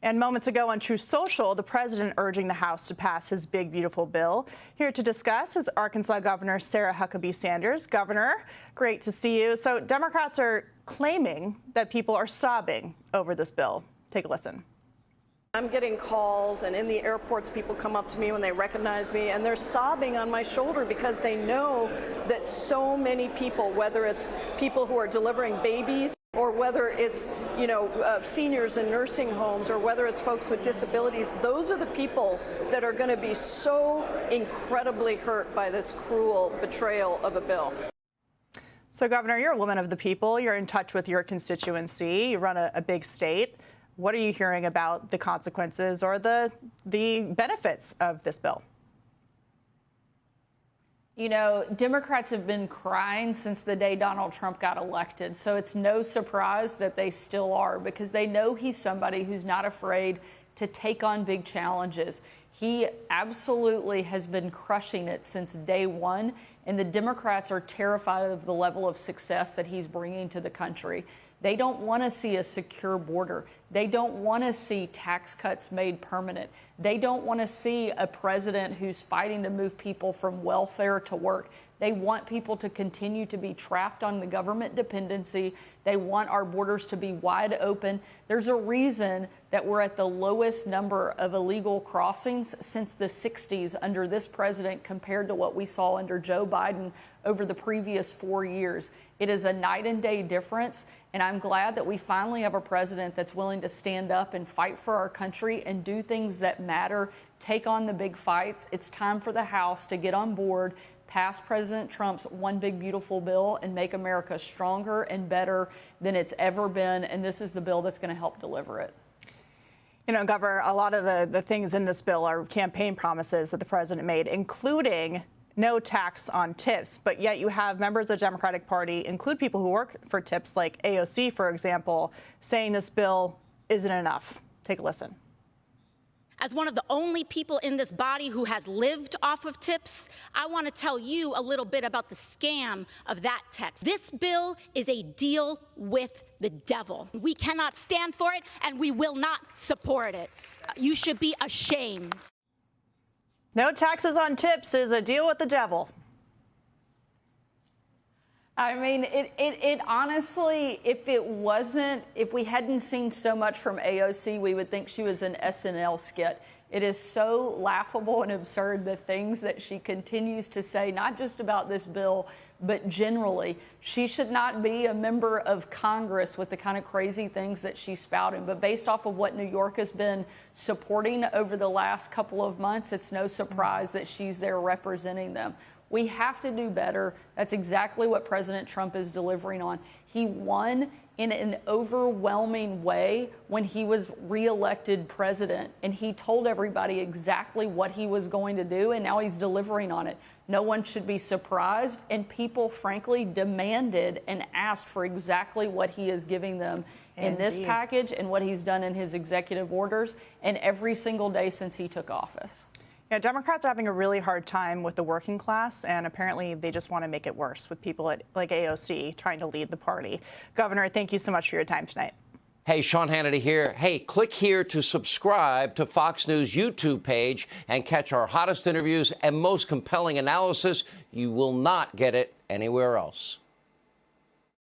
And moments ago on True Social, the president urging the House to pass his big, beautiful bill. Here to discuss is Arkansas Governor Sarah Huckabee Sanders. Governor, great to see you. So Democrats are claiming that people are sobbing over this bill. Take a listen. I'm getting calls, and in the airports, people come up to me when they recognize me, and they're sobbing on my shoulder because they know that so many people, whether it's people who are delivering babies, or whether it's, seniors in nursing homes, or whether it's folks with disabilities, those are the people that are going to be so incredibly hurt by this cruel betrayal of a bill. So, Governor, you're a woman of the people. You're in touch with your constituency. You run a big state. What are you hearing about the consequences or the benefits of this bill? Democrats have been crying since the day Donald Trump got elected. So it's no surprise that they still are, because they know he's somebody who's not afraid to take on big challenges. He absolutely has been crushing it since day one, and the Democrats are terrified of the level of success that he's bringing to the country. They don't want to see a secure border. They don't want to see tax cuts made permanent. They don't want to see a president who's fighting to move people from welfare to work. They want people to continue to be trapped on the government dependency. They want our borders to be wide open. There's a reason that we're at the lowest number of illegal crossings since the 60s under this president compared to what we saw under Joe Biden over the previous 4 years. It is a night and day difference, and I'm glad that we finally have a president that's willing to stand up and fight for our country and do things that matter, take on the big fights. It's time for the House to get on board, pass President Trump's one big beautiful bill, and make America stronger and better than it's ever been, and this is the bill that's going to help deliver it. Governor, a lot of the things in this bill are campaign promises that the president made, including no tax on tips, but yet you have members of the Democratic Party, include people who work for tips like AOC, for example, saying this bill isn't enough. Take a listen. As one of the only people in this body who has lived off of tips, I want to tell you a little bit about the scam of that text. This bill is a deal with the devil. We cannot stand for it, and we will not support it. You should be ashamed. No taxes on tips is a deal with the devil. I mean, it honestly, if we hadn't seen so much from AOC, we would think she was an SNL skit. It is so laughable and absurd, the things that she continues to say, not just about this bill, but generally. She should not be a member of Congress with the kind of crazy things that she's spouting. But based off of what New York has been supporting over the last couple of months, it's no surprise that she's there representing them. We have to do better. That's exactly what President Trump is delivering on. He won in an overwhelming way when he was reelected president, and he told everybody exactly what he was going to do, and now he's delivering on it. No one should be surprised, and people, frankly, demanded and asked for exactly what he is giving them in this package and what he's done in his executive orders and every single day since he took office. Yeah, Democrats are having a really hard time with the working class, and apparently they just want to make it worse with people like AOC trying to lead the party. Governor, thank you so much for your time tonight. Hey, Sean Hannity here. Hey, click here to subscribe to Fox News YouTube page and catch our hottest interviews and most compelling analysis. You will not get it anywhere else.